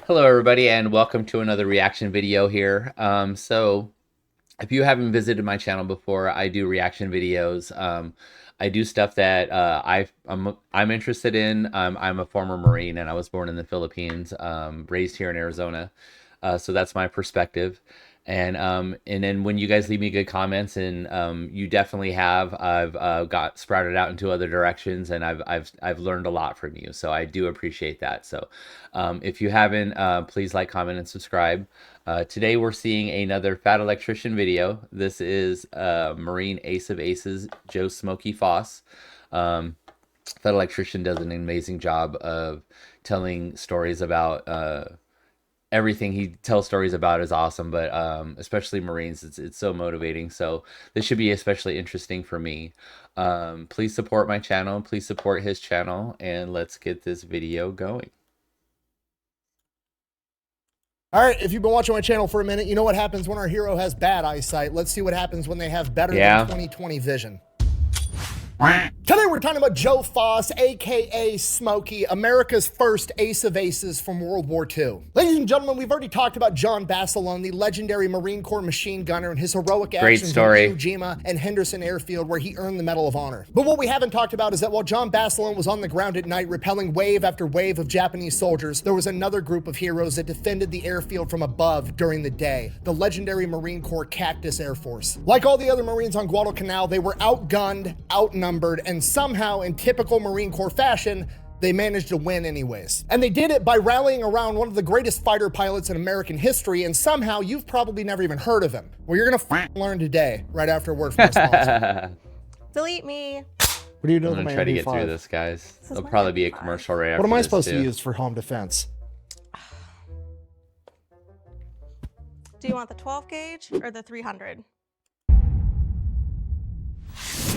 Hello everybody and welcome to another reaction video here. So if you haven't visited my channel before, I do reaction videos. I do stuff that I'm interested in. I'm a former Marine and I was born in the Philippines, raised here in Arizona. So that's my perspective. And then when you guys leave me good comments, and you definitely have, I've got sprouted out into other directions, and I've learned a lot from you. So I do appreciate that. So if you haven't, please like, comment, and subscribe. Today we're seeing another Fat Electrician video. This is Marine Ace of Aces, Joe Smokey Foss. Fat Electrician does an amazing job of telling stories about everything he tells stories about is awesome, but especially Marines, it's so motivating. So this should be especially interesting for me. Please support my channel, please support his channel, and let's get this video going. All right, if you've been watching my channel for a minute, you know what happens when our hero has bad eyesight. Let's see what happens when they have better than 20/20 vision. Today we're talking about Joe Foss, aka Smokey, America's first ace of aces from World War II. Ladies and gentlemen, we've already talked about John Basilone, the legendary Marine Corps machine gunner, and his heroic actions in Iwo Jima and Henderson Airfield, where he earned the Medal of Honor. But what we haven't talked about is that while John Basilone was on the ground at night repelling wave after wave of Japanese soldiers, there was another group of heroes that defended the airfield from above during the day, the legendary Marine Corps Cactus Air Force. Like all the other Marines on Guadalcanal, they were outgunned, outnumbered, and somehow, in typical Marine Corps fashion, they managed to win anyways. And they did it by rallying around one of the greatest fighter pilots in American history, and somehow you've probably never even heard of him. Well, you're gonna learn today, right after a word from our sponsor. Delete me. What are you doing? I'm gonna try to get through this, guys. There'll probably be a commercial right after. What am I supposed to use for home defense? Do you want the 12 gauge or the 300?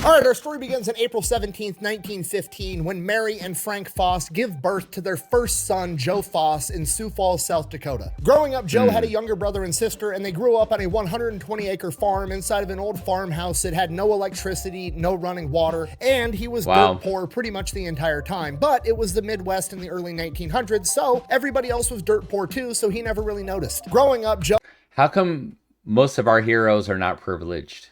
All right, our story begins on April 17th, 1915, when Mary and Frank Foss give birth to their first son, Joe Foss, in Sioux Falls, South Dakota. Growing up, Joe had a younger brother and sister, and they grew up on a 120-acre farm inside of an old farmhouse that had no electricity, no running water, and he was dirt poor pretty much the entire time. But it was the Midwest in the early 1900s, so everybody else was dirt poor too, so he never really noticed. Growing up, Joe... How come most of our heroes are not privileged?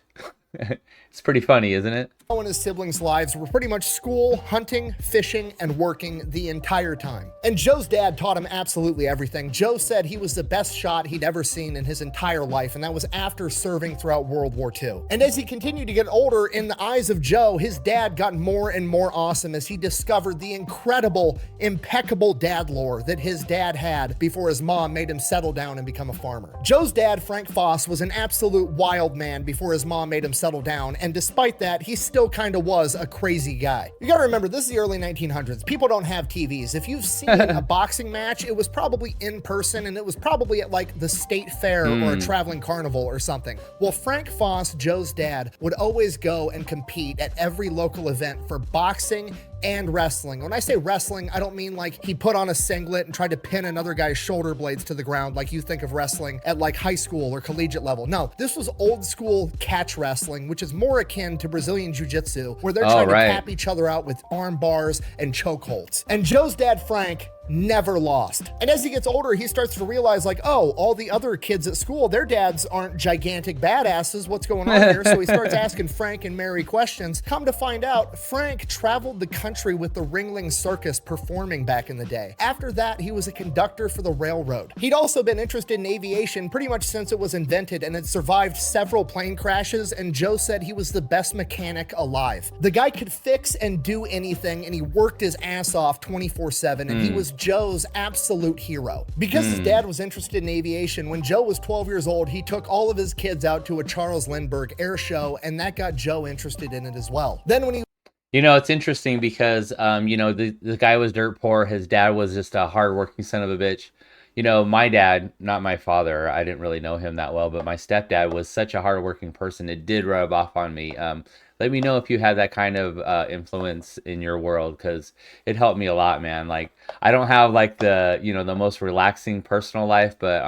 It's pretty funny, isn't it? Joe and his siblings' lives were pretty much school, hunting, fishing, and working the entire time. And Joe's dad taught him absolutely everything. Joe said he was the best shot he'd ever seen in his entire life, and that was after serving throughout World War II. And as he continued to get older, in the eyes of Joe, his dad got more and more awesome as he discovered the incredible, impeccable dad lore that his dad had before his mom made him settle down and become a farmer. Joe's dad, Frank Foss, was an absolute wild man before his mom made him settle down, and despite that, he still kind of was a crazy guy. You gotta remember, this is the early 1900s. People don't have TVs. If you've seen a boxing match, it was probably in person, and it was probably at like the state fair or a traveling carnival or something. Well, Frank Foss, Joe's dad, would always go and compete at every local event for boxing and wrestling. When I say wrestling, I don't mean like he put on a singlet and tried to pin another guy's shoulder blades to the ground like you think of wrestling at like high school or collegiate level. No, this was old school catch wrestling, which is more akin to Brazilian jiu-jitsu, where they're trying to tap each other out with arm bars and chokeholds. And Joe's dad, Frank, never lost. And as he gets older, he starts to realize like, oh, all the other kids at school, their dads aren't gigantic badasses. What's going on here? So he starts asking Frank and Mary questions. Come to find out, Frank traveled the country with the Ringling Circus performing back in the day. After that, he was a conductor for the railroad. He'd also been interested in aviation pretty much since it was invented and had survived several plane crashes, and Joe said he was the best mechanic alive. The guy could fix and do anything, and he worked his ass off 24/7, and he was Joe's absolute hero. Because his dad was interested in aviation, when Joe was 12 years old, he took all of his kids out to a Charles Lindbergh air show, and that got Joe interested in it as well. Then when he... You know, it's interesting because, you know, the guy was dirt poor. His dad was just a hardworking son of a bitch. You know, my dad, not my father, I didn't really know him that well, but my stepdad was such a hardworking person. It did rub off on me. Let me know if you had that kind of influence in your world, because it helped me a lot, man. Like, I don't have like the, you know, the most relaxing personal life, but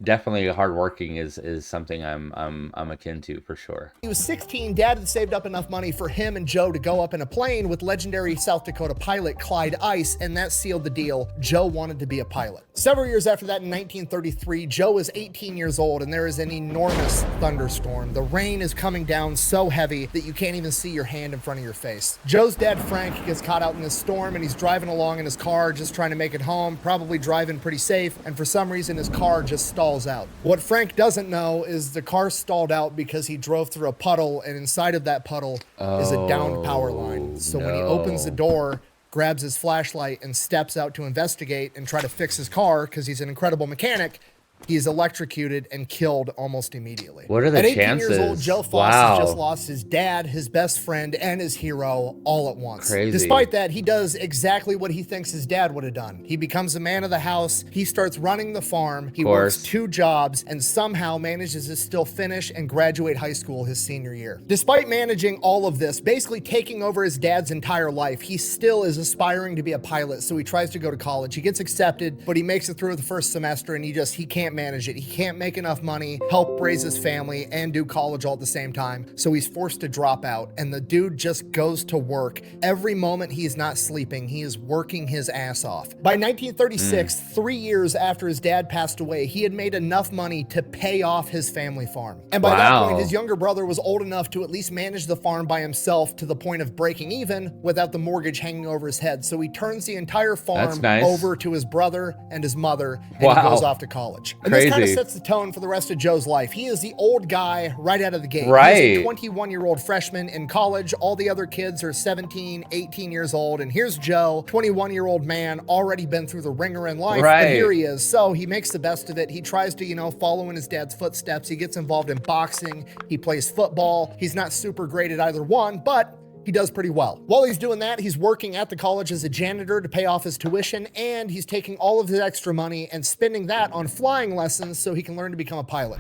definitely hardworking is something I'm akin to for sure. He was 16, Dad had saved up enough money for him and Joe to go up in a plane with legendary South Dakota pilot Clyde Ice, and that sealed the deal. Joe wanted to be a pilot. Several years after that, in 1933, Joe is 18 years old, and there is an enormous thunderstorm. The rain is coming down so heavy that you can't even see your hand in front of your face. Joe's dad, Frank, gets caught out in this storm, and he's driving along in his car, just trying to make it home, probably driving pretty safe, and for some reason, his car just stalls out. What Frank doesn't know is the car stalled out because he drove through a puddle, and inside of that puddle is a downed power line. So when he opens the door, grabs his flashlight and steps out to investigate and try to fix his car because he's an incredible mechanic, he's electrocuted and killed almost immediately. What are the At 18 chances? years old, Joe Foss has just lost his dad, his best friend, and his hero all at once. Crazy. Despite that, he does exactly what he thinks his dad would have done. He becomes a man of the house. He starts running the farm. He works 2 jobs and somehow manages to still finish and graduate high school his senior year. Despite managing all of this, basically taking over his dad's entire life, he still is aspiring to be a pilot, so he tries to go to college. He gets accepted, but he makes it through the first semester and he can't manage it. He can't make enough money, help raise his family, and do college all at the same time. So he's forced to drop out, and the dude just goes to work. Every moment he's not sleeping, he is working his ass off. By 1936, 3 years after his dad passed away, he had made enough money to pay off his family farm. And by that point, his younger brother was old enough to at least manage the farm by himself to the point of breaking even without the mortgage hanging over his head. So he turns the entire farm over to his brother and his mother, and he goes off to college. And this kind of sets the tone for the rest of Joe's life. He is the old guy right out of the gate. He's a 21-year-old freshman in college. All the other kids are 17, 18 years old. And here's Joe, 21-year-old man, already been through the ringer in life. But here he is. So he makes the best of it. He tries to, follow in his dad's footsteps. He gets involved in boxing. He plays football. He's not super great at either one, but he does pretty well. While he's doing that, he's working at the college as a janitor to pay off his tuition, and he's taking all of his extra money and spending that on flying lessons so he can learn to become a pilot.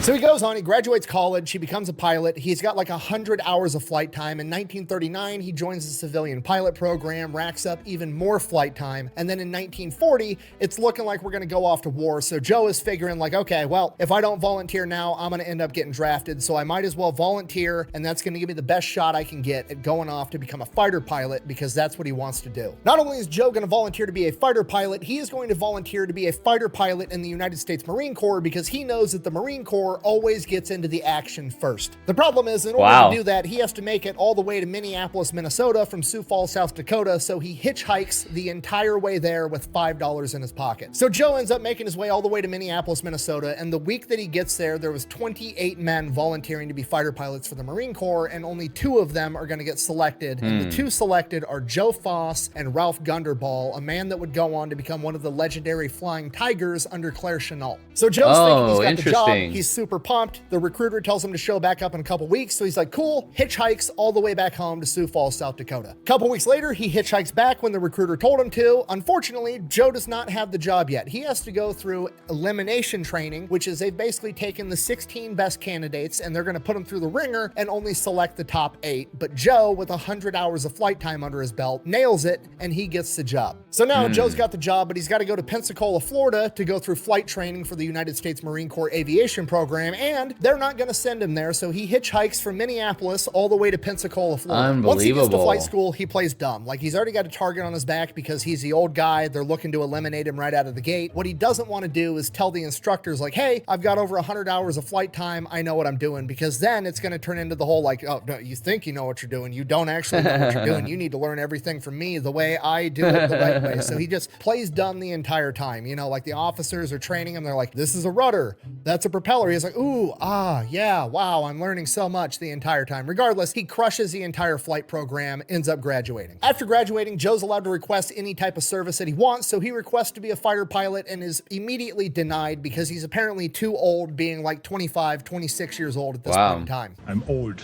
So he goes on, he graduates college, he becomes a pilot. He's got like 100 hours of flight time. In 1939, he joins the civilian pilot program, racks up even more flight time. And then in 1940, it's looking like we're gonna go off to war. So Joe is figuring like, okay, well, if I don't volunteer now, I'm gonna end up getting drafted. So I might as well volunteer, and that's gonna give me the best shot I can get at going off to become a fighter pilot, because that's what he wants to do. Not only is Joe gonna volunteer to be a fighter pilot, he is going to volunteer to be a fighter pilot in the United States Marine Corps, because he knows that the Marine Corps always gets into the action first. The problem is, in order to do that, he has to make it all the way to Minneapolis, Minnesota from Sioux Falls, South Dakota, so he hitchhikes the entire way there with $5 in his pocket. So Joe ends up making his way all the way to Minneapolis, Minnesota, and the week that he gets there was 28 men volunteering to be fighter pilots for the Marine Corps, and only 2 of them are going to get selected, and the 2 selected are Joe Foss and Ralph Gunderball, a man that would go on to become one of the legendary Flying Tigers under Claire Chennault. So Joe's thinking he's got the job, he's super pumped. The recruiter tells him to show back up in a couple weeks, so he's like, cool, hitchhikes all the way back home to Sioux Falls, South Dakota. A couple weeks later, he hitchhikes back when the recruiter told him to. Unfortunately, Joe does not have the job yet. He has to go through elimination training, which is they've basically taken the 16 best candidates and they're going to put them through the ringer and only select the top 8. But Joe, with 100 hours of flight time under his belt, nails it and he gets the job. So now Joe's got the job, but he's got to go to Pensacola, Florida to go through flight training for the United States Marine Corps Aviation Program, and they're not going to send him there, so he hitchhikes from Minneapolis all the way to Pensacola, Florida. Unbelievable. Once he gets to flight school, he plays dumb. Like, he's already got a target on his back because he's the old guy. They're looking to eliminate him right out of the gate. What he doesn't want to do is tell the instructors, like, hey, I've got over 100 hours of flight time. I know what I'm doing, because then it's going to turn into the whole, like, oh, no, you think you know what you're doing. You don't actually know what you're doing. You need to learn everything from me the way I do it the right way. So he just plays dumb the entire time. Like the officers are training him. They're like, this is a rudder. That's a propeller. He's like, ooh, yeah, wow, I'm learning so much the entire time. Regardless, he crushes the entire flight program, ends up graduating. After graduating, Joe's allowed to request any type of service that he wants, so he requests to be a fighter pilot and is immediately denied because he's apparently too old, being like 25, 26 years old at this point in time. I'm old,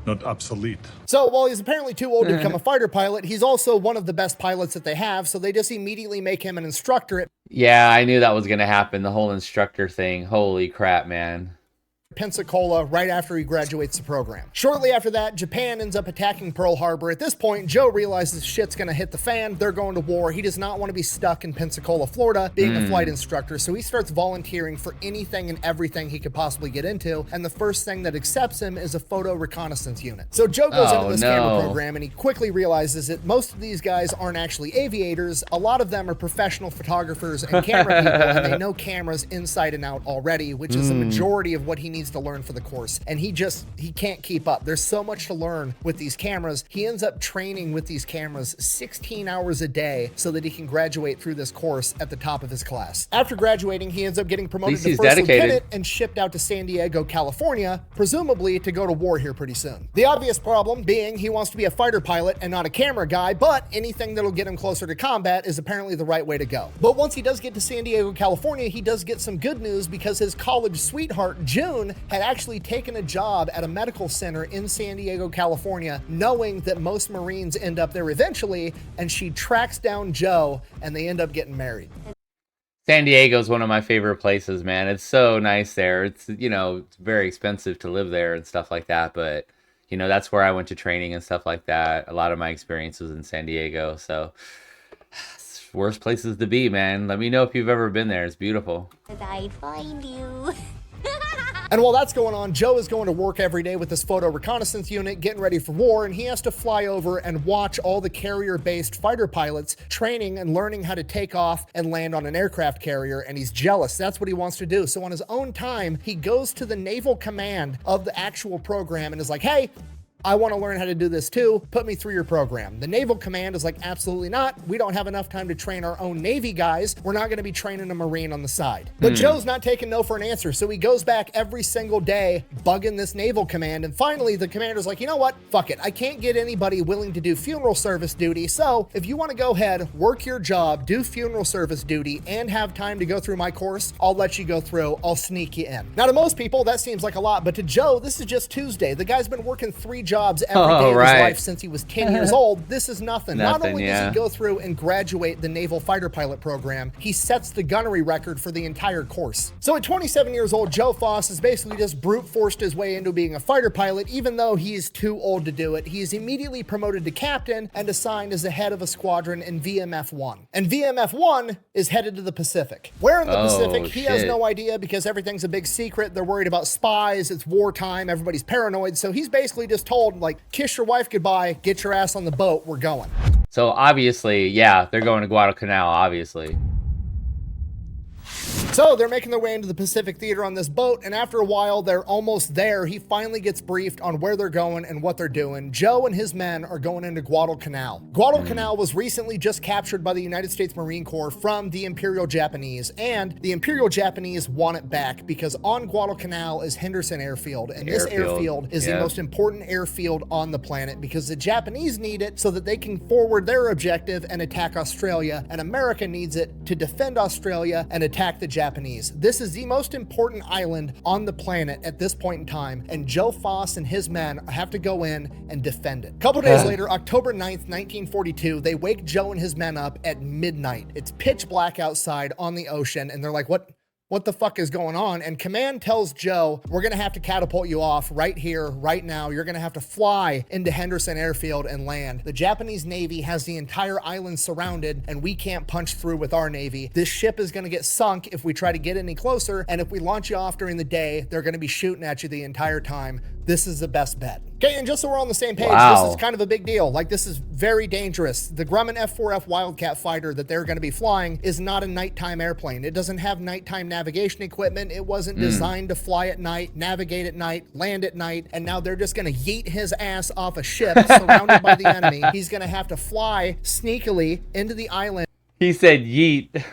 not obsolete. So while he's apparently too old to become a fighter pilot, he's also one of the best pilots that they have, so they just immediately make him an instructor. Yeah, I knew that was going to happen, the whole instructor thing. Holy crap, man. Pensacola right after he graduates the program. Shortly after that, Japan ends up attacking Pearl Harbor. At this point, Joe realizes shit's gonna hit the fan. They're going to war. He does not want to be stuck in Pensacola, Florida, being a flight instructor. So he starts volunteering for anything and everything he could possibly get into. And the first thing that accepts him is a photo reconnaissance unit. So Joe goes into this camera program and he quickly realizes that most of these guys aren't actually aviators. A lot of them are professional photographers and camera people, and they know cameras inside and out already, which is the majority of what he needs to learn for the course. And he can't keep up. There's so much to learn with these cameras. He ends up training with these cameras 16 hours a day so that he can graduate through this course at the top of his class. After graduating, he ends up getting promoted to first lieutenant and shipped out to San Diego, California, presumably to go to war here pretty soon. The obvious problem being he wants to be a fighter pilot and not a camera guy, but anything that'll get him closer to combat is apparently the right way to go. But once he does get to San Diego, California, he does get some good news because his college sweetheart, June, had actually taken a job at a medical center in San Diego, California, knowing that most Marines end up there eventually, and she tracks down Joe and they end up getting married. San Diego is one of my favorite places, man. It's so nice there. It's, you know, it's very expensive to live there and stuff like that, but you know, that's where I went to training and stuff like that. A lot of my experience was in San Diego, so it's worst places to be, man. Let me know if you've ever been there. It's beautiful. I find you. And while that's going on, Joe is going to work every day with this photo reconnaissance unit, getting ready for war, and he has to fly over and watch all the carrier-based fighter pilots training and learning how to take off and land on an aircraft carrier, and he's jealous. That's what he wants to do. So on his own time, he goes to the naval command of the actual program and is like, hey, I want to learn how to do this too. Put me through your program. The Naval Command is like, absolutely not. We don't have enough time to train our own Navy guys. We're not going to be training a Marine on the side. But Joe's not taking no for an answer. So he goes back every single day, bugging this Naval Command. And finally, the commander's like, you know what? Fuck it. I can't get anybody willing to do funeral service duty. So if you want to go ahead, work your job, do funeral service duty, and have time to go through my course, I'll let you go through. I'll sneak you in. Now, to most people, that seems like a lot. But to Joe, this is just Tuesday. The guy's been working 3 jobs every day of his life since he was 10 years old. This is nothing. Not only does he go through and graduate the Naval Fighter Pilot program, he sets the gunnery record for the entire course. So at 27 years old, Joe Foss has basically just brute forced his way into being a fighter pilot, even though he is too old to do it. He is immediately promoted to captain and assigned as the head of a squadron in VMF-1. And VMF-1 is headed to the Pacific. Where in the Pacific, he has no idea because everything's a big secret. They're worried about spies. It's wartime. Everybody's paranoid. So he's basically just told, like, kiss your wife goodbye, get your ass on the boat, we're going. So obviously, yeah, they're going to Guadalcanal, obviously. So they're making their way into the Pacific Theater on this boat, and after a while, they're almost there. He finally gets briefed on where they're going and what they're doing. Joe and his men are going into Guadalcanal. Guadalcanal was recently just captured by the United States Marine Corps from the Imperial Japanese, and the Imperial Japanese want it back because on Guadalcanal is Henderson Airfield, and this airfield is the most important airfield on the planet because the Japanese need it so that they can forward their objective and attack Australia, and America needs it to defend Australia and attack the Japanese. This is the most important island on the planet at this point in time, and Joe Foss and his men have to go in and defend it. A couple days later, October 9th, 1942, they wake Joe and his men up at midnight. It's pitch black outside on the ocean, and they're like, what the fuck is going on? And command tells Joe, we're gonna have to catapult you off right here, right now. You're gonna have to fly into Henderson Airfield and land. The Japanese Navy has the entire island surrounded and we can't punch through with our Navy. This ship is gonna get sunk if we try to get any closer. And if we launch you off during the day, they're gonna be shooting at you the entire time. This is the best bet. Okay, and just so we're on the same page, this is kind of a big deal. Like, this is very dangerous. The Grumman F-4F Wildcat fighter that they're gonna be flying is not a nighttime airplane. It doesn't have nighttime navigation equipment. It wasn't designed to fly at night, navigate at night, land at night, and now they're just gonna yeet his ass off a ship surrounded by the enemy. He's gonna have to fly sneakily into the island. He said yeet.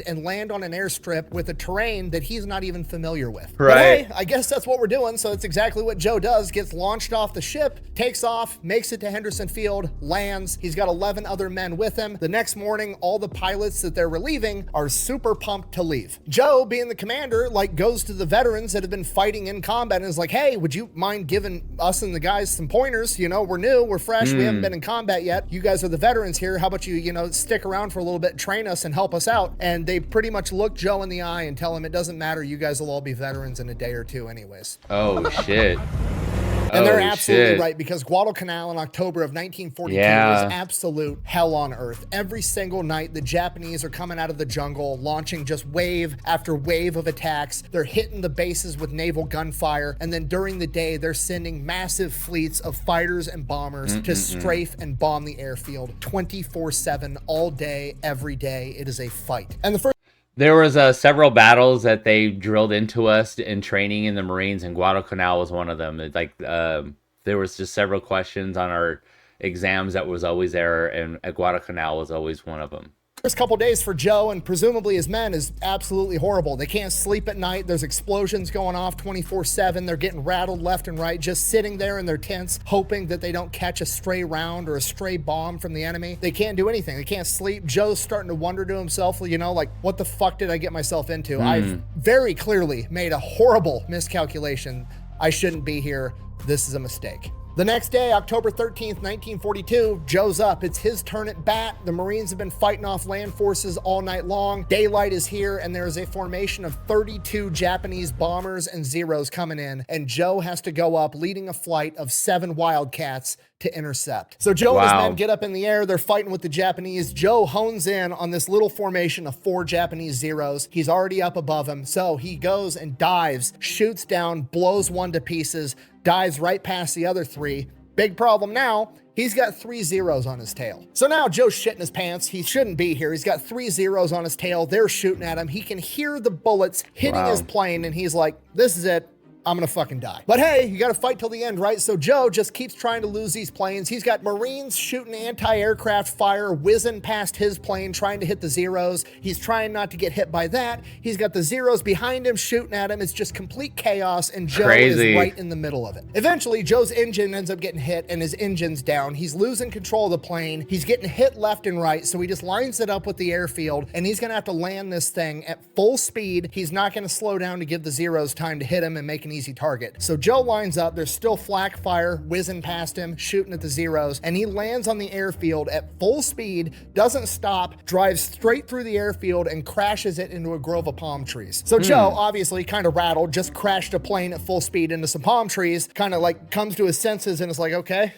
And land on an airstrip with a terrain that he's not even familiar with. Right. But hey, I guess that's what we're doing. So it's exactly what Joe does. Gets launched off the ship, takes off, makes it to Henderson Field, lands. He's got 11 other men with him. The next morning, all the pilots that they're relieving are super pumped to leave. Joe, being the commander, like, goes to the veterans that have been fighting in combat and is like, hey, would you mind giving us and the guys some pointers? You know, we're new, we're fresh, we haven't been in combat yet. You guys are the veterans here. How about you, you know, stick around for a little bit, train us and help us out? And and they pretty much look Joe in the eye and tell him it doesn't matter, you guys will all be veterans in a day or two anyways. Oh shit. And they're absolutely right, because Guadalcanal in October of 1942 was absolute hell on earth. Every single night, the Japanese are coming out of the jungle, launching just wave after wave of attacks. They're hitting the bases with naval gunfire. And then during the day, they're sending massive fleets of fighters and bombers to strafe and bomb the airfield 24/7, all day, every day. It is a fight. And the first There was several battles that they drilled into us in training in the Marines, and Guadalcanal was one of them. It's like there was just several questions on our exams that was always there, and Guadalcanal was always one of them. First couple days for Joe and presumably his men is absolutely horrible. They can't sleep at night. There's explosions going off 24/7. They're getting rattled left and right, just sitting there in their tents, hoping that they don't catch a stray round or a stray bomb from the enemy. They can't do anything. They can't sleep. Joe's starting to wonder to himself, you know, like, what the fuck did I get myself into? I've very clearly made a horrible miscalculation. I shouldn't be here. This is a mistake. The next day, October 13th, 1942, Joe's up. It's his turn at bat. The Marines have been fighting off land forces all night long. Daylight is here, and there is a formation of 32 Japanese bombers and Zeros coming in, and Joe has to go up, leading a flight of 7 Wildcats to intercept. So Joe and his men get up in the air. They're fighting with the Japanese. Joe hones in on this little formation of 4 Japanese Zeros. He's already up above him. So he goes and dives, shoots down, blows one to pieces, dives right past the other 3. Big problem now, he's got 3 Zeros on his tail. So now Joe's shitting his pants. He shouldn't be here. He's got 3 Zeros on his tail. They're shooting at him. He can hear the bullets hitting his plane, and he's like, this is it. I'm gonna fucking die. But hey, you gotta fight till the end, right? So Joe just keeps trying to lose these planes. He's got Marines shooting anti-aircraft fire, whizzing past his plane, trying to hit the Zeros. He's trying not to get hit by that. He's got the Zeros behind him, shooting at him. It's just complete chaos, and Joe is right in the middle of it. Eventually, Joe's engine ends up getting hit, and his engine's down. He's losing control of the plane. He's getting hit left and right, so he just lines it up with the airfield, and he's gonna have to land this thing at full speed. He's not gonna slow down to give the Zeros time to hit him and make an easy target. So Joe lines up, there's still flak fire whizzing past him, shooting at the Zeros, and he lands on the airfield at full speed, doesn't stop, drives straight through the airfield and crashes it into a grove of palm trees. So Joe, obviously kind of rattled, just crashed a plane at full speed into some palm trees, kind of like comes to his senses and is like, okay,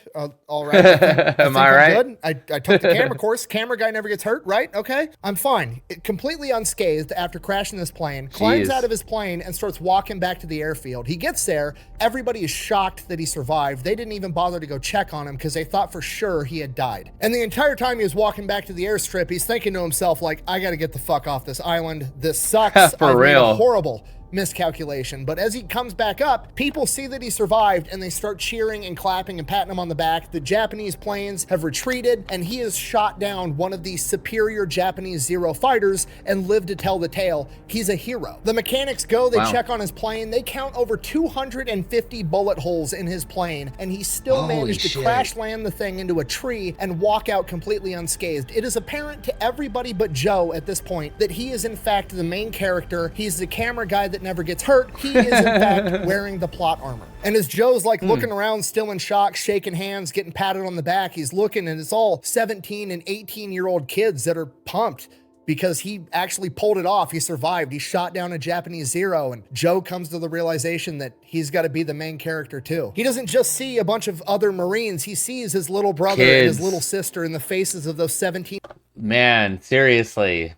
all right. Am I right? Good. I took the camera course. Camera guy never gets hurt, right? Okay, I'm fine. Completely unscathed after crashing this plane, climbs out of his plane and starts walking back to the airfield. He gets there. Everybody is shocked that he survived. They didn't even bother to go check on him because they thought for sure he had died. And the entire time he was walking back to the airstrip, he's thinking to himself, like, I got to get the fuck off this island. This sucks. For real. Horrible miscalculation. But as he comes back up, people see that he survived and they start cheering and clapping and patting him on the back. The Japanese planes have retreated and he has shot down one of these superior Japanese Zero fighters and lived to tell the tale. He's a hero. The mechanics go, they check on his plane, they count over 250 bullet holes in his plane, and he still managed to crash land the thing into a tree and walk out completely unscathed. It is apparent to everybody but Joe at this point that he is in fact the main character. He's the camera guy that never gets hurt. He is in fact wearing the plot armor. And as Joe's like looking around, still in shock, shaking hands, getting patted on the back, he's looking and it's all 17 and 18-year-old kids that are pumped because he actually pulled it off. He survived. He shot down a Japanese Zero, and Joe comes to the realization that he's got to be the main character too. He doesn't just see a bunch of other Marines. He sees his little brother and his little sister in the faces of those 17. Man, seriously.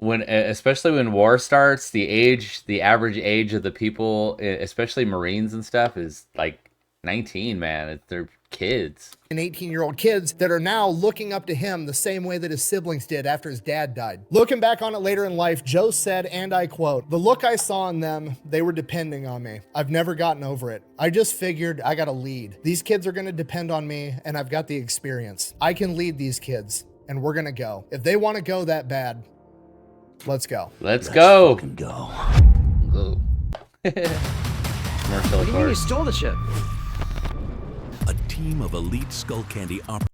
Especially when war starts, the average age of the people, especially Marines and stuff, is like 19, man. They're kids. And 18-year-old kids that are now looking up to him the same way that his siblings did after his dad died. Looking back on it later in life, Joe said, and I quote, "The look I saw in them, they were depending on me. I've never gotten over it. I just figured I got to lead. These kids are going to depend on me, and I've got the experience. I can lead these kids, and we're going to go. If they want to go that bad, let's go. Let's go. Fucking go. Go. What do you mean you stole the ship? A team of elite Skull Candy operators.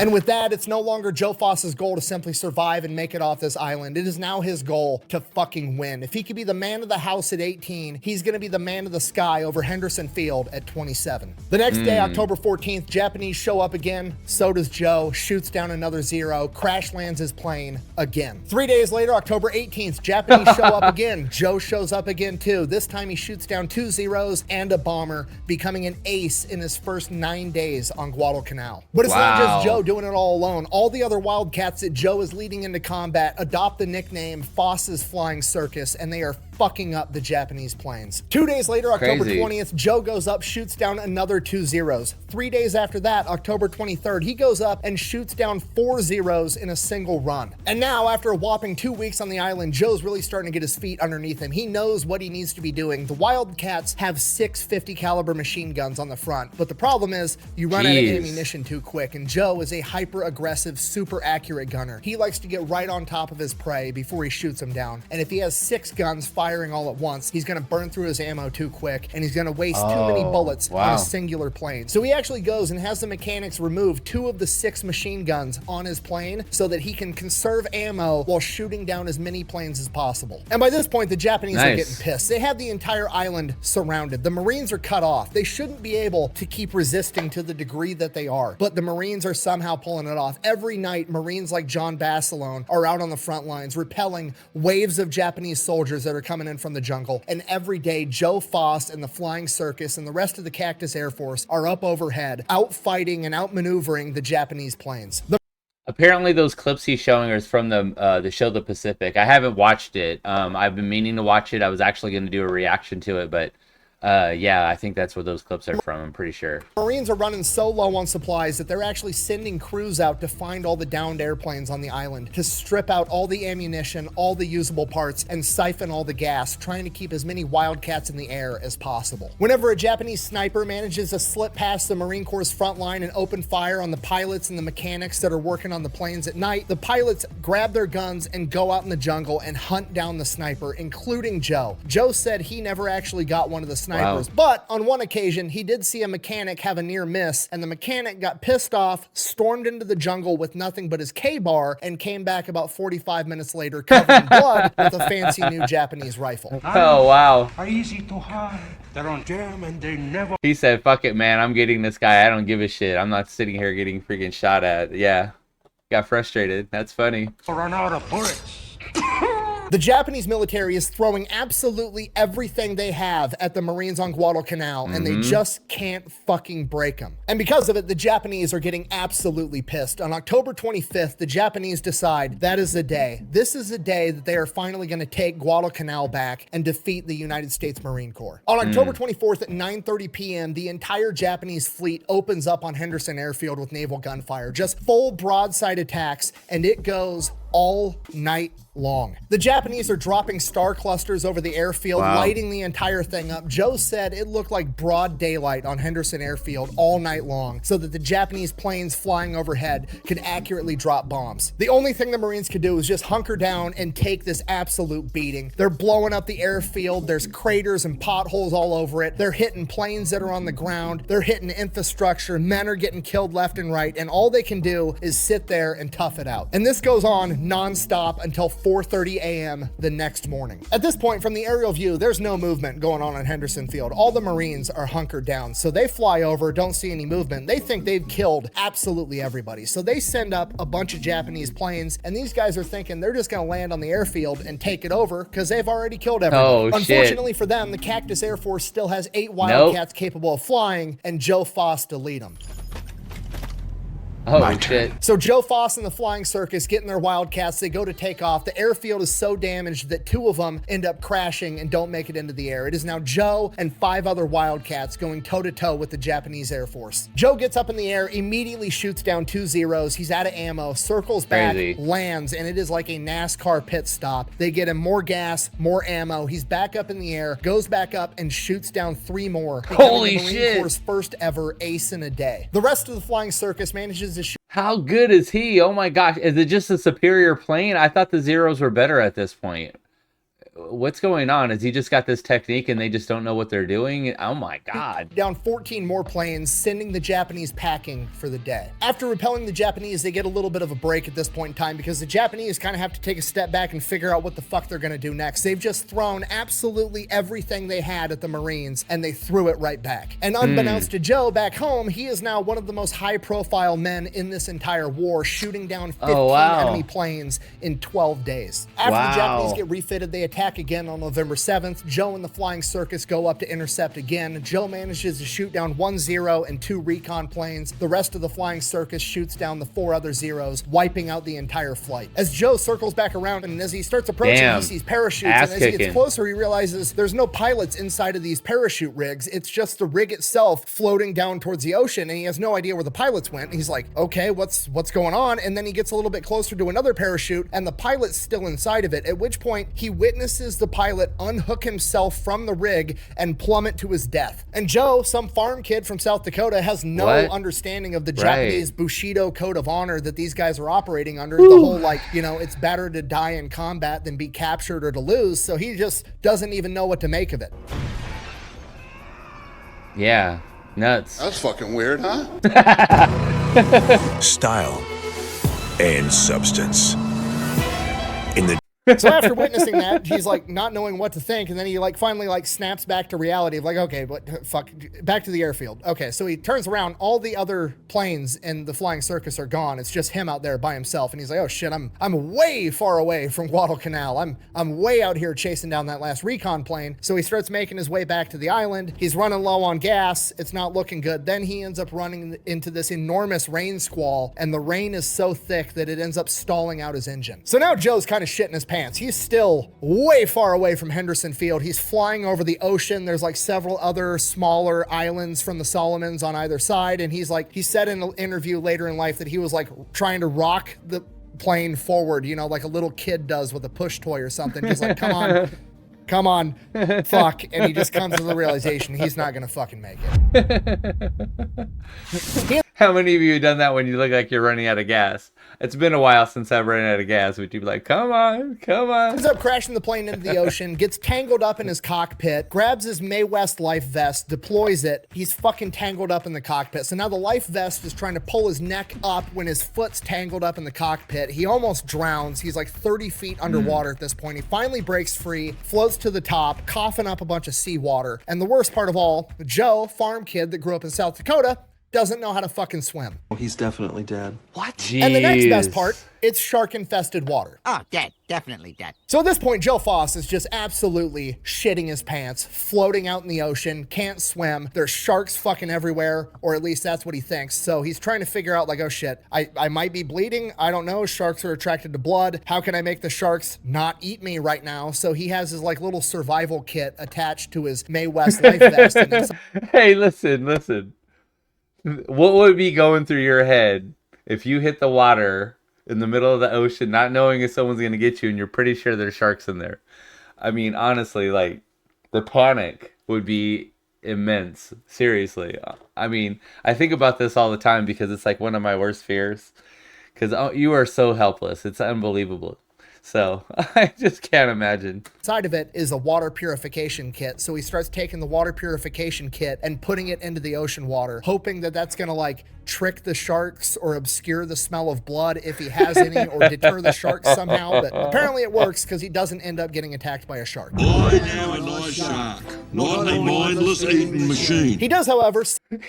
And with that, it's no longer Joe Foss's goal to simply survive and make it off this island. It is now his goal to fucking win. If he could be the man of the house at 18, he's going to be the man of the sky over Henderson Field at 27. The next day, October 14th, Japanese show up again. So does Joe, shoots down another zero, crash lands his plane again. 3 days later, October 18th, Japanese show up again. Joe shows up again too. This time he shoots down 2 zeros and a bomber, becoming an ace in his first 9 days on Guadalcanal. But it's not just Joe doing it all alone. All the other Wildcats that Joe is leading into combat adopt the nickname Foss's Flying Circus, and they are fucking up the Japanese planes. 2 days later, October 20th, Joe goes up, shoots down another 2 zeros. 3 days after that, October 23rd, he goes up and shoots down 4 zeros in a single run. And now, after a whopping 2 weeks on the island, Joe's really starting to get his feet underneath him. He knows what he needs to be doing. The Wildcats have 6 50 caliber machine guns on the front, but the problem is you run out of ammunition too quick, and Joe is a hyper-aggressive, super accurate gunner. He likes to get right on top of his prey before he shoots him down, and if he has 6 guns firing all at once, he's gonna burn through his ammo too quick, and he's gonna waste too many bullets on a singular plane. So he actually goes and has the mechanics remove 2 of the 6 machine guns on his plane so that he can conserve ammo while shooting down as many planes as possible. And by this point, the Japanese are getting pissed. They have the entire island surrounded. The Marines are cut off. They shouldn't be able to keep resisting to the degree that they are, but the Marines are somehow pulling it off. Every night, Marines like John Basilone are out on the front lines, repelling waves of Japanese soldiers that are coming in from the jungle. And every day, Joe Foss and the Flying Circus and the rest of the Cactus Air Force are up overhead, out fighting and outmaneuvering the Japanese planes. Apparently, those clips he's showing are from the show The Pacific. I haven't watched it. I've been meaning to watch it. I was actually going to do a reaction to it, but yeah, I think that's where those clips are from. I'm pretty sure. Marines are running so low on supplies that they're actually sending crews out to find all the downed airplanes on the island, to strip out all the ammunition, all the usable parts, and siphon all the gas, trying to keep as many Wildcats in the air as possible. Whenever a Japanese sniper manages to slip past the Marine Corps' front line and open fire on the pilots and the mechanics that are working on the planes at night, the pilots grab their guns and go out in the jungle and hunt down the sniper, including Joe. Joe said he never actually got one of the snipers, but on one occasion, he did see a mechanic have a near miss, and the mechanic got pissed off, stormed into the jungle with nothing but his K-bar, and came back about 45 minutes later covered in blood with a fancy new Japanese rifle. Oh, wow. Are easy to hide. They're on jam and they never... He said, fuck it, man. I'm getting this guy. I don't give a shit. I'm not sitting here getting freaking shot at. Yeah. Got frustrated. That's funny. run out of bullets. The Japanese military is throwing absolutely everything they have at the Marines on Guadalcanal, and they just can't fucking break them. And because of it, the Japanese are getting absolutely pissed. On October 25th, the Japanese decide that is the day. This is the day that they are finally going to take Guadalcanal back and defeat the United States Marine Corps. On October 24th at 9:30 p.m., the entire Japanese fleet opens up on Henderson Airfield with naval gunfire, just full broadside attacks, and it goes all night long. The Japanese are dropping star clusters over the airfield, lighting the entire thing up. Joe said it looked like broad daylight on Henderson Airfield all night long, so that the Japanese planes flying overhead could accurately drop bombs. The only thing the Marines could do was just hunker down and take this absolute beating. They're blowing up the airfield. There's craters and potholes all over it. They're hitting planes that are on the ground. They're hitting infrastructure. Men are getting killed left and right, and all they can do is sit there and tough it out. And this goes on non-stop until 4:30 a.m. the next morning. At this point, from the aerial view, there's no movement going on Henderson Field. All the Marines are hunkered down. So they fly over, don't see any movement. They think they've killed absolutely everybody. So they send up a bunch of Japanese planes, and these guys are thinking they're just going to land on the airfield and take it over because they've already killed everybody. Unfortunately for them, the Cactus Air Force still has 8 Wildcats capable of flying, and Joe Foss to lead them. Oh, shit. So Joe Foss and the Flying Circus get in their Wildcats. They go to take off. The airfield is so damaged that 2 of them end up crashing and don't make it into the air. It is now Joe and 5 other Wildcats going toe-to-toe with the Japanese Air Force. Joe gets up in the air, immediately shoots down 2 zeros. He's out of ammo, circles back, lands, and it is like a NASCAR pit stop. They get him more gas, more ammo. He's back up in the air, goes back up, and shoots down 3 more. Holy the Marine shit. Corps' first ever ace in a day. The rest of the Flying Circus manages to shoot. How good is he? Oh my gosh. Is it just a superior plane? I thought the zeros were better at this point. what's going on? Has he just got this technique and they just don't know what they're doing? Oh my God. Down 14 more planes, sending the Japanese packing for the day. After repelling the Japanese, they get a little bit of a break at this point in time because the Japanese kind of have to take a step back and figure out what the fuck they're gonna do next. They've just thrown absolutely everything they had at the Marines and they threw it right back. And unbeknownst to Joe back home, he is now one of the most high profile men in this entire war, shooting down 15 enemy planes in 12 days. After the Japanese get refitted, they attack again on November 7th. Joe and the Flying Circus go up to intercept again. Joe manages to shoot down 1 Zero and 2 recon planes. The rest of the Flying Circus shoots down the 4 other Zeros, wiping out the entire flight. As Joe circles back around and as he starts approaching, he sees parachutes, and as he gets closer, he realizes there's no pilots inside of these parachute rigs. It's just the rig itself floating down towards the ocean, and he has no idea where the pilots went. He's like, okay, what's going on? And then he gets a little bit closer to another parachute, and the pilot's still inside of it, at which point he witnesses the pilot unhook himself from the rig and plummet to his death. And Joe, some farm kid from South Dakota, has no understanding of the Japanese Bushido code of honor that these guys are operating under. The whole, like, you know, it's better to die in combat than be captured or to lose. So he just doesn't even know what to make of it. Yeah, nuts. That's fucking weird, huh? Style and substance. In the So after witnessing that, he's like not knowing what to think, and then he like finally like snaps back to reality of like, okay, but fuck, back to the airfield. Okay, so he turns around, all the other planes in the Flying Circus are gone. It's just him out there by himself, and he's like, oh shit, I'm way far away from Guadalcanal. I'm way out here chasing down that last recon plane. So he starts making his way back to the island. He's running low on gas. It's not looking good. Then he ends up running into this enormous rain squall, and the rain is so thick that it ends up stalling out his engine. So now Joe's kind of shitting his pants. He's still way far away from Henderson Field. He's flying over the ocean. There's like several other smaller islands from the Solomons on either side. And he's like, he said in an interview later in life that he was like trying to rock the plane forward, you know, like a little kid does with a push toy or something. Just like, come on, fuck. And he just comes to the realization he's not going to fucking make it. How many of you have done that when you look like you're running out of gas? It's been a while since I've run out of gas. Would you be like, come on, come on? Ends up crashing the plane into the ocean, gets tangled up in his cockpit, grabs his Mae West life vest, deploys it. He's fucking tangled up in the cockpit. So now the life vest is trying to pull his neck up when his foot's tangled up in the cockpit. He almost drowns. He's like 30 feet underwater at this point. He finally breaks free, floats to the top, coughing up a bunch of seawater. And the worst part of all, Joe, farm kid that grew up in South Dakota, doesn't know how to fucking swim. Oh, he's definitely dead. What? Jeez. And the next best part, it's shark-infested water. Oh, dead. Definitely dead. So at this point, Joe Foss is just absolutely shitting his pants, floating out in the ocean, can't swim. There's sharks fucking everywhere, or at least that's what he thinks. So he's trying to figure out like, oh shit, I might be bleeding. I don't know. Sharks are attracted to blood. How can I make the sharks not eat me right now? So he has his like little survival kit attached to his Mae West life vest. And hey, listen. What would be going through your head if you hit the water in the middle of the ocean, not knowing if someone's going to get you, and you're pretty sure there's sharks in there? I mean, honestly, like, the panic would be immense. Seriously. I mean, I think about this all the time because it's like one of my worst fears. Because you are so helpless. It's unbelievable. So I just can't imagine. Inside of it is a water purification kit. So he starts taking the water purification kit and putting it into the ocean water, hoping that that's going to like trick the sharks or obscure the smell of blood if he has any, or deter the sharks somehow. But apparently it works because he doesn't end up getting attacked by a shark. I am a nice shark, not a mindless eating machine. He does, however,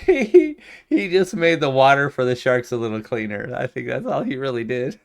he just made the water for the sharks a little cleaner. I think that's all he really did.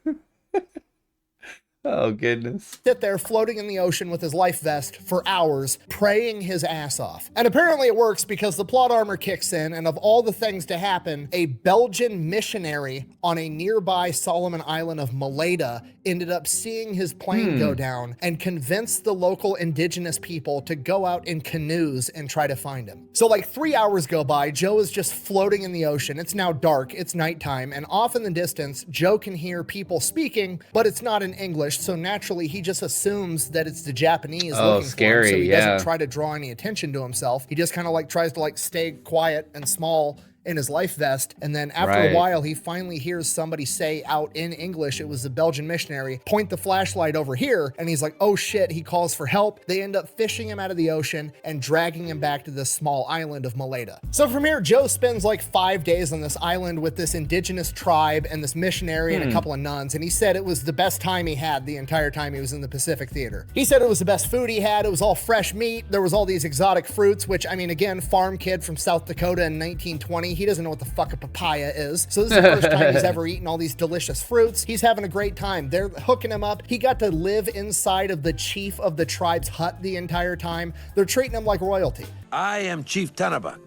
Oh, goodness. Sit there floating in the ocean with his life vest for hours, praying his ass off. And apparently it works because the plot armor kicks in, and of all the things to happen, a Belgian missionary on a nearby Solomon island of Maleta ended up seeing his plane go down and convinced the local indigenous people to go out in canoes and try to find him. So like 3 hours go by, Joe is just floating in the ocean. It's now dark, it's nighttime, and off in the distance, Joe can hear people speaking, but it's not in English. So naturally, he just assumes that it's the Japanese looking for him. So he doesn't try to draw any attention to himself. He just kind of like tries to like stay quiet and small in his life vest. And then after a while, he finally hears somebody say out in English, it was the Belgian missionary, point the flashlight over here. And he's like, oh shit, he calls for help. They end up fishing him out of the ocean and dragging him back to this small island of Maleta. So from here, Joe spends like 5 days on this island with this indigenous tribe and this missionary and a couple of nuns. And he said it was the best time he had the entire time he was in the Pacific Theater. He said it was the best food he had. It was all fresh meat. There was all these exotic fruits, which, I mean, again, farm kid from South Dakota in 1920, he doesn't know what the fuck a papaya is. So this is the first time he's ever eaten all these delicious fruits. He's having a great time. They're hooking him up. He got to live inside of the chief of the tribe's hut the entire time. They're treating him like royalty. I am Chief Tanabuck.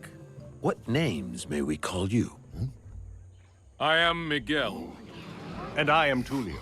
What names may we call you? I am Miguel. And I am Tulio.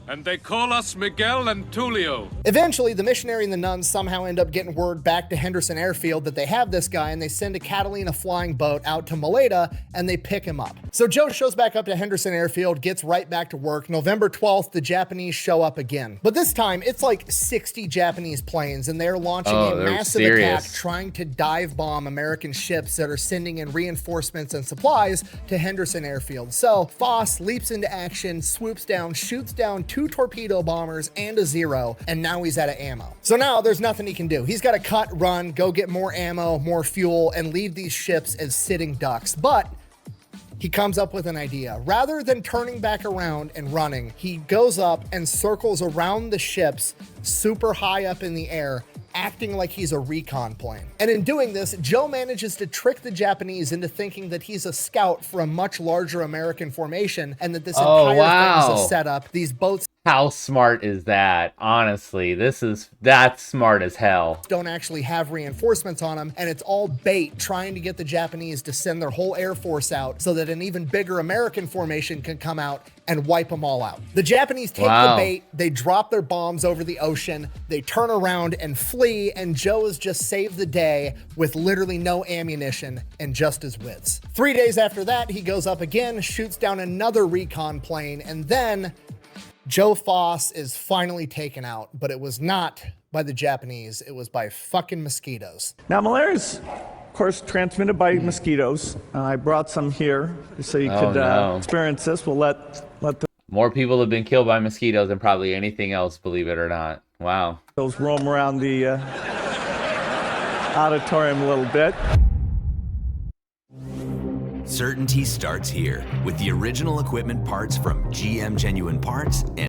And they call us Miguel and Tulio. Eventually, the missionary and the nuns somehow end up getting word back to Henderson Airfield that they have this guy, and they send a Catalina flying boat out to Maleta, and they pick him up. So Joe shows back up to Henderson Airfield, gets right back to work. November 12th, the Japanese show up again. But this time, it's like 60 Japanese planes, and they're launching a massive attack, trying to dive bomb American ships that are sending in reinforcements and supplies to Henderson Airfield. So Foss leaps into action, swoops down, shoots down 2 torpedo bombers and a Zero, and now he's out of ammo. So now there's nothing he can do. He's got to cut, run, go get more ammo, more fuel, and leave these ships as sitting ducks. But he comes up with an idea. Rather than turning back around and running, he goes up and circles around the ships super high up in the air, acting like he's a recon plane. And in doing this, Joe manages to trick the Japanese into thinking that he's a scout for a much larger American formation, and that this entire thing is a setup. These boats How smart is that? Honestly, that's smart as hell. Don't actually have reinforcements on them, and it's all bait trying to get the Japanese to send their whole air force out so that an even bigger American formation can come out and wipe them all out. The Japanese take the bait, they drop their bombs over the ocean, they turn around and flee, and Joe has just saved the day with literally no ammunition and just his wits. 3 days after that, he goes up again, shoots down another recon plane, and then Joe Foss is finally taken out, but it was not by the Japanese, it was by fucking mosquitoes. Now, malaria is, of course, transmitted by mosquitoes. I brought some here so you could experience this. We'll let the more people have been killed by mosquitoes than probably anything else, believe it or not. Wow. Those roam around the auditorium a little bit. Certainty starts here with the original equipment parts from GM Genuine Parts and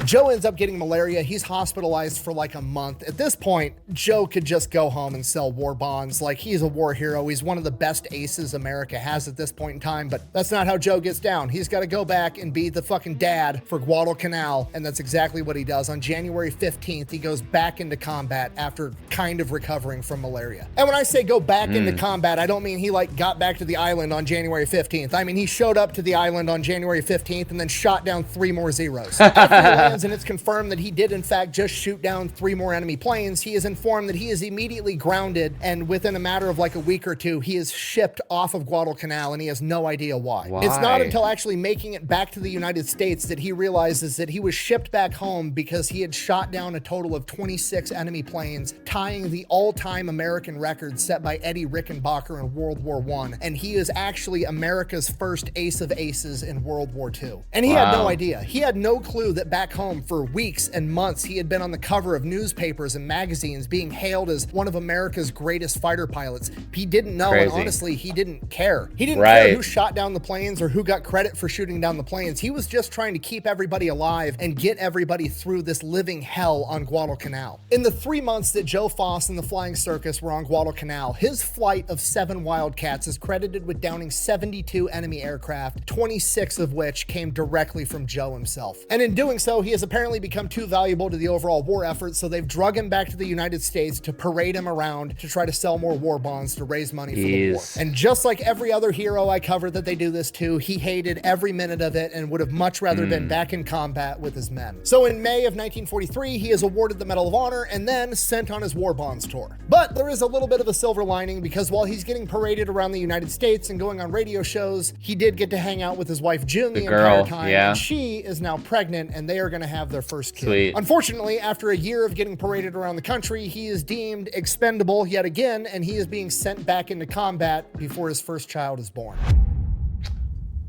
Joe ends up getting malaria. He's hospitalized for like a month. At this point, Joe could just go home and sell war bonds. Like, he's a war hero. He's one of the best aces America has at this point in time, but that's not how Joe gets down. He's got to go back and be the fucking dad for Guadalcanal, and that's exactly what he does. On January 15th, he goes back into combat after kind of recovering from malaria. And when I say go back into combat, I don't mean he like got back to the island on January 15th. I mean, he showed up to the island on January 15th and then shot down 3 more Zeros. After he lands and it's confirmed that he did in fact just shoot down 3 more enemy planes, he is informed that he is immediately grounded, and within a matter of like a week or two, he is shipped off of Guadalcanal, and he has no idea why. It's not until actually making it back to the United States that he realizes that he was shipped back home because he had shot down a total of 26 enemy planes, tying the all-time American record set by Eddie Rickenbacker in World War I, and he is actually America's first ace of aces in World War II. And he had no idea. He had no clue that back home for weeks and months he had been on the cover of newspapers and magazines being hailed as one of America's greatest fighter pilots. He didn't know, and honestly, he didn't care. He didn't care who shot down the planes or who got credit for shooting down the planes. He was just trying to keep everybody alive and get everybody through this living hell on Guadalcanal. In the 3 months that Joe Foss and the Flying Circus were on Guadalcanal, his flight of 7 Wildcats is credited with downing 72 enemy aircraft, 26 of which came directly from Joe himself. And in doing so, he has apparently become too valuable to the overall war effort, so they've drug him back to the United States to parade him around to try to sell more war bonds to raise money for the war. And just like every other hero I covered that they do this to, he hated every minute of it and would have much rather been back in combat with his men. So in May of 1943, he is awarded the Medal of Honor and then sent on his war bonds tour. But there is a little bit of a silver lining, because while he's getting paraded around the United States and going on radio shows, he did get to hang out with his wife June the entire time, and she is now pregnant, and they are going going to have their first kid. Sweet. Unfortunately, after a year of getting paraded around the country, he is deemed expendable yet again, and he is being sent back into combat before his first child is born.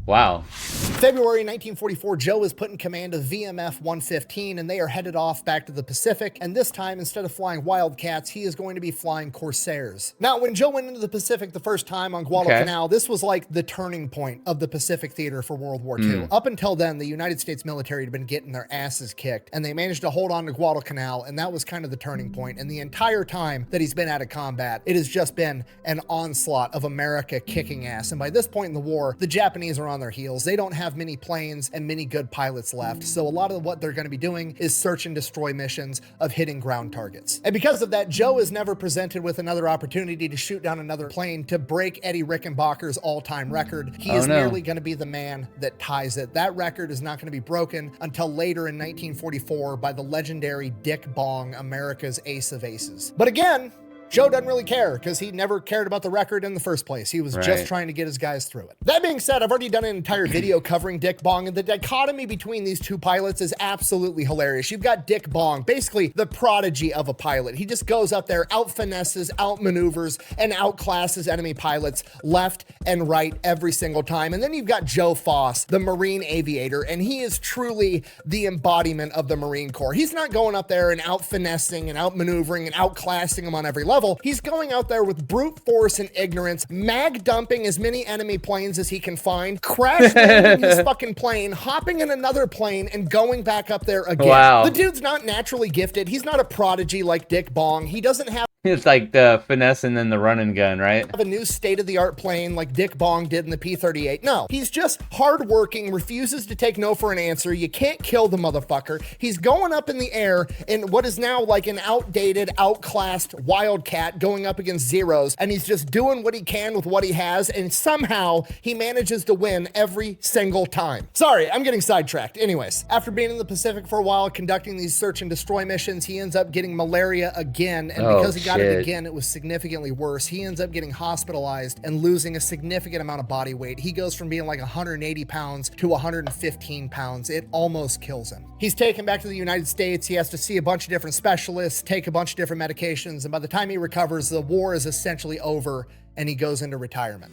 Wow. February 1944, Joe is put in command of VMF 115, and they are headed off back to the Pacific. And this time, instead of flying Wildcats, he is going to be flying Corsairs. Now, when Joe went into the Pacific the first time on Guadalcanal, this was like the turning point of the Pacific theater for World War II. Up until then, the United States military had been getting their asses kicked, and they managed to hold on to Guadalcanal, and that was kind of the turning point. And the entire time that he's been out of combat, it has just been an onslaught of America kicking ass. And by this point in the war, the Japanese are on their heels. They don't have many planes and many good pilots left. So a lot of what they're going to be doing is search and destroy missions of hitting ground targets. And because of that, Joe is never presented with another opportunity to shoot down another plane to break Eddie Rickenbacker's all-time record. He is merely going to be the man that ties it. That record is not going to be broken until later in 1944 by the legendary Dick Bong, America's ace of aces. But again, Joe doesn't really care because he never cared about the record in the first place. He was just trying to get his guys through it. That being said, I've already done an entire video covering Dick Bong, and the dichotomy between these two pilots is absolutely hilarious. You've got Dick Bong, basically the prodigy of a pilot. He just goes up there, out-finesses, out-maneuvers, and outclasses enemy pilots left and right every single time. And then you've got Joe Foss, the Marine aviator, and he is truly the embodiment of the Marine Corps. He's not going up there and out-finessing and out-maneuvering and outclassing them on every level. He's going out there with brute force and ignorance, mag dumping as many enemy planes as he can find, crash landing his fucking plane, hopping in another plane, and going back up there again. Wow. The dude's not naturally gifted. He's not a prodigy like Dick Bong. He doesn't have It's like the finesse and then the run and gun, right? a new state-of-the-art plane like Dick Bong did in the P-38. No, he's just hardworking, refuses to take no for an answer. You can't kill the motherfucker. He's going up in the air in what is now like an outdated, outclassed Wildcat going up against Zeros, and he's just doing what he can with what he has, and somehow he manages to win every single time. Sorry, I'm getting sidetracked. Anyways, after being in the Pacific for a while, conducting these search and destroy missions, he ends up getting malaria again, and because he got it again, it was significantly worse. He ends up getting hospitalized and losing a significant amount of body weight. He goes from being like 180 pounds to 115 pounds. It almost kills him. He's taken back to the United States. He has to see a bunch of different specialists, take a bunch of different medications, and by the time he recovers, the war is essentially over and he goes into retirement.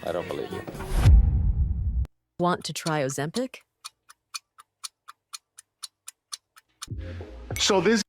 I don't believe you. Want to try Ozempic? So this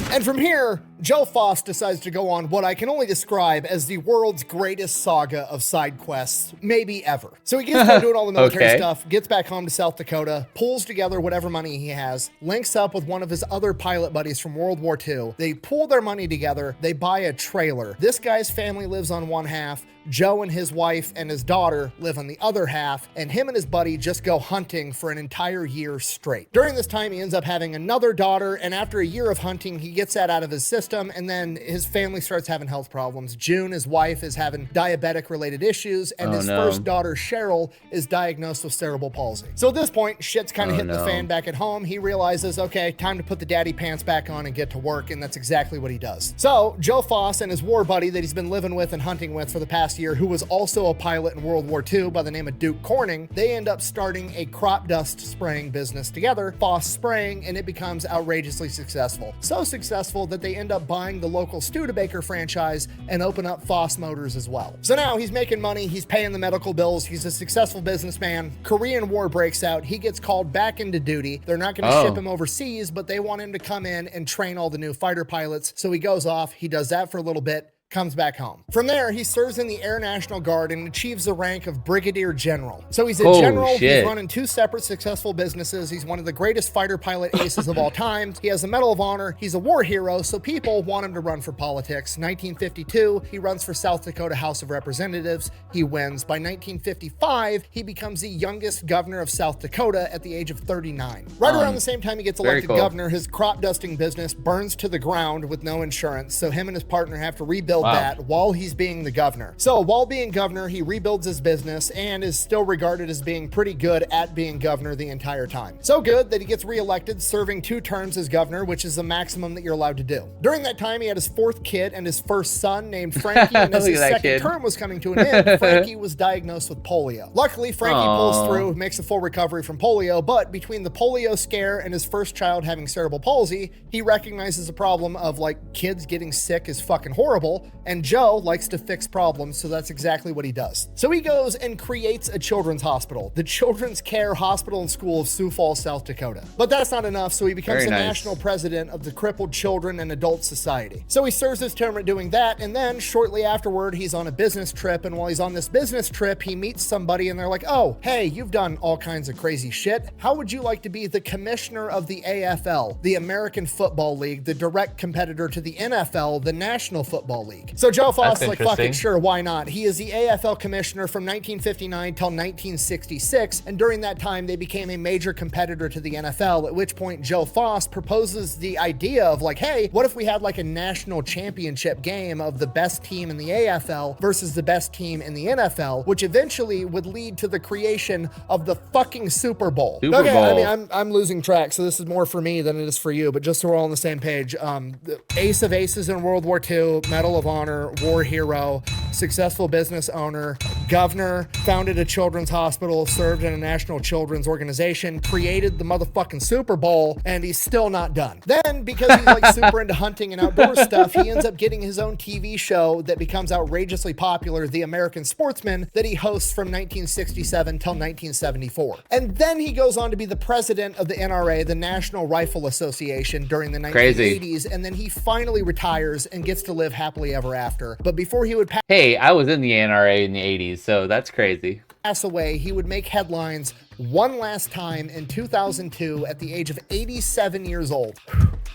And from here, Joe Foss decides to go on what I can only describe as the world's greatest saga of side quests, maybe ever. So he gets done doing all the military stuff, gets back home to South Dakota, pulls together whatever money he has, links up with one of his other pilot buddies from World War II. They pool their money together, they buy a trailer. This guy's family lives on one half, Joe and his wife and his daughter live on the other half, and him and his buddy just go hunting for an entire year straight. During this time, he ends up having another daughter, and after a year of hunting, he gets that out of his system, and then his family starts having health problems. June, his wife, is having diabetic-related issues, and his first daughter, Cheryl, is diagnosed with cerebral palsy. So at this point, shit's kind of hitting the fan back at home. He realizes, okay, time to put the daddy pants back on and get to work, and that's exactly what he does. So Joe Foss and his war buddy that he's been living with and hunting with for the past year, who was also a pilot in World War II by the name of Duke Corning, they end up starting a crop dust spraying business together, Foss Spraying, and it becomes outrageously successful. So successful that they end up buying the local Studebaker franchise and open up Foss Motors as well. So now he's making money, he's paying the medical bills, he's a successful businessman. Korean War breaks out, he gets called back into duty. They're not going to ship him overseas, but they want him to come in and train all the new fighter pilots. So he goes off, he does that for a little bit, comes back home. From there, he serves in the Air National Guard and achieves the rank of Brigadier General. So he's a general, he's running two separate successful businesses, he's one of the greatest fighter pilot aces of all time, he has a Medal of Honor, he's a war hero, so people want him to run for politics. 1952, he runs for South Dakota House of Representatives, he wins. By 1955, he becomes the youngest governor of South Dakota at the age of 39. Right around the same time he gets elected governor, his crop dusting business burns to the ground with no insurance, so him and his partner have to rebuild rebuild that while he's being the governor. So while being governor, he rebuilds his business and is still regarded as being pretty good at being governor the entire time. So good that he gets reelected, serving 2 terms as governor, which is the maximum that you're allowed to do. During that time, he had his 4th kid and his first son named Frankie, and as his second term was coming to an end, Frankie was diagnosed with polio. Luckily, Frankie pulls through, makes a full recovery from polio, but between the polio scare and his first child having cerebral palsy, he recognizes the problem of like kids getting sick is fucking horrible, and Joe likes to fix problems, so that's exactly what he does. So he goes and creates a children's hospital, the Children's Care Hospital and School of Sioux Falls, South Dakota. But that's not enough, so he becomes the national president of the Crippled Children and Adult Society. So he serves his term at doing that, and then shortly afterward, he's on a business trip, and while he's on this business trip, he meets somebody, and they're like, oh, hey, you've done all kinds of crazy shit. How would you like to be the commissioner of the AFL, the American Football League, the direct competitor to the NFL, the National Football League? So Joe Foss is like, fuck it, sure, why not? He is the AFL commissioner from 1959 till 1966, and during that time, they became a major competitor to the NFL, at which point Joe Foss proposes the idea of like, hey, what if we had like a national championship game of the best team in the AFL versus the best team in the NFL, which eventually would lead to the creation of the fucking Super Bowl. I mean, I'm losing track, so this is more for me than it is for you, but just so we're all on the same page, the Ace of Aces in World War II, Medal of Honor, war hero, successful business owner, governor, founded a children's hospital, served in a national children's organization, created the motherfucking Super Bowl, and he's still not done. Then, because he's like super into hunting and outdoor stuff, he ends up getting his own TV show that becomes outrageously popular, The American Sportsman, that he hosts from 1967 till 1974. And then he goes on to be the president of the NRA, the National Rifle Association, during the 1980s, and then he finally retires and gets to live happily ever after. But before he would Hey, I was in the NRA in the 80s, so that's crazy. Pass away, he would make headlines one last time in 2002 at the age of 87 years old.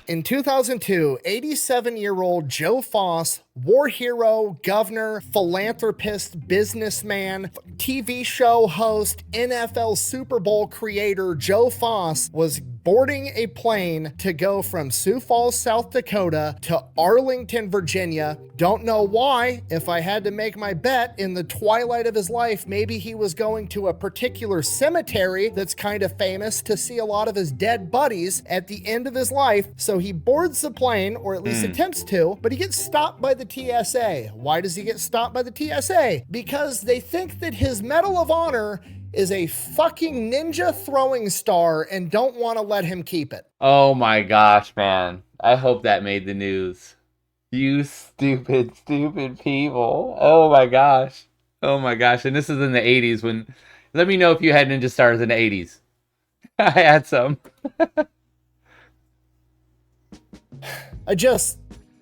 In 2002, 87-year-old Joe Foss, war hero, governor, philanthropist, businessman, TV show host, NFL Super Bowl creator Joe Foss was boarding a plane to go from Sioux Falls, South Dakota to Arlington, Virginia. Don't know why. If I had to make my bet, in the twilight of his life, maybe he was going to a particular cemetery that's kind of famous to see a lot of his dead buddies at the end of his life. So he boards the plane, or at least attempts to, but he gets stopped by the TSA. Why does he get stopped by the TSA? Because they think that his Medal of Honor is a fucking ninja throwing star and don't want to let him keep it. Oh my gosh, man. I hope that made the news. You stupid, stupid people. Oh my gosh. Oh my gosh. And this is in the 80s when... Let me know if you had ninja stars in the 80s. I had some.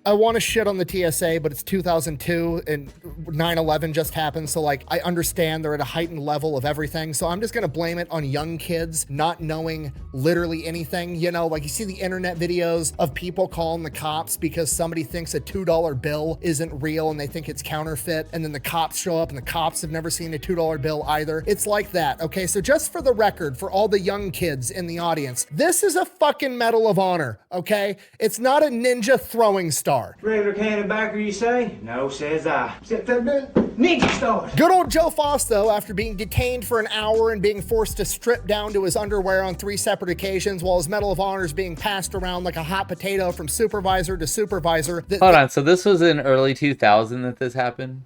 I want to shit on the TSA, but it's 2002 and 9/11 just happened. So like, I understand they're at a heightened level of everything. So I'm just going to blame it on young kids not knowing literally anything. You know, like you see the internet videos of people calling the cops because somebody thinks a $2 bill isn't real and they think it's counterfeit. And then the cops show up and the cops have never seen a $2 bill either. It's like that. Okay. So just for the record, for all the young kids in the audience, this is a fucking Medal of Honor. Okay. It's not a ninja throwing star. Regular cannon you say? No, says I. Ninja stars. Good old Joe Foss, though, after being detained for an hour and being forced to strip down to his underwear on 3 separate occasions while his Medal of Honor is being passed around like a hot potato from supervisor to supervisor. Hold on, so this was in early 2000 that this happened?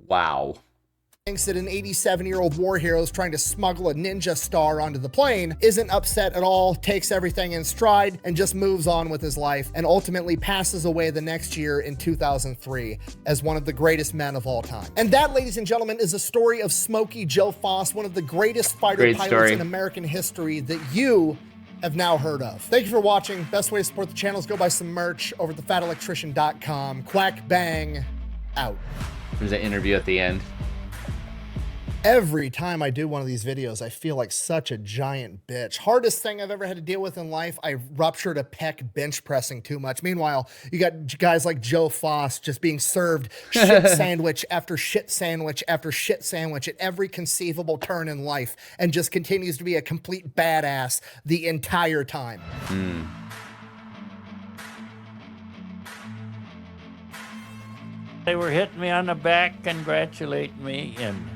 Wow. Thinks that an 87-year-old war hero is trying to smuggle a ninja star onto the plane, isn't upset at all, takes everything in stride, and just moves on with his life, and ultimately passes away the next year in 2003 as one of the greatest men of all time. And that, ladies and gentlemen, is the story of Smokey Joe Foss, one of the greatest fighter pilots in American history that you have now heard of. Thank you for watching. Best way to support the channel is go buy some merch over at thefatelectrician.com. Quack bang, out. There's an interview at the end. Every time I do one of these videos, I feel like such a giant bitch. Hardest thing I've ever had to deal with in life, I ruptured a pec bench pressing too much. Meanwhile, you got guys like Joe Foss just being served shit sandwich after shit sandwich after shit sandwich at every conceivable turn in life and just continues to be a complete badass the entire time. They were hitting me on the back, congratulating me, and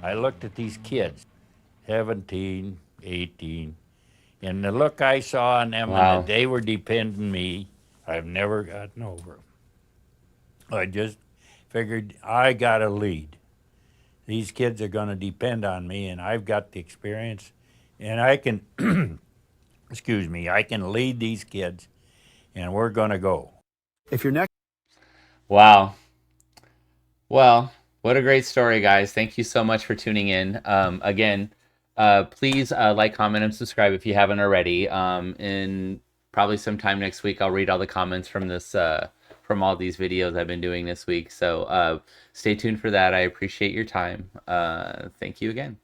I looked at these kids, 17, 18, and the look I saw on them and that they were depending me, I've never gotten over. I just figured I got a lead. These kids are going to depend on me, and I've got the experience, and I can, excuse me, I can lead these kids, and we're going to go. If you're next. Wow. Well, what a great story, guys. Thank you so much for tuning in. Again, please like, comment, and subscribe if you haven't already. In probably sometime next week, I'll read all the comments from this from all these videos I've been doing this week. So stay tuned for that. I appreciate your time. Thank you again.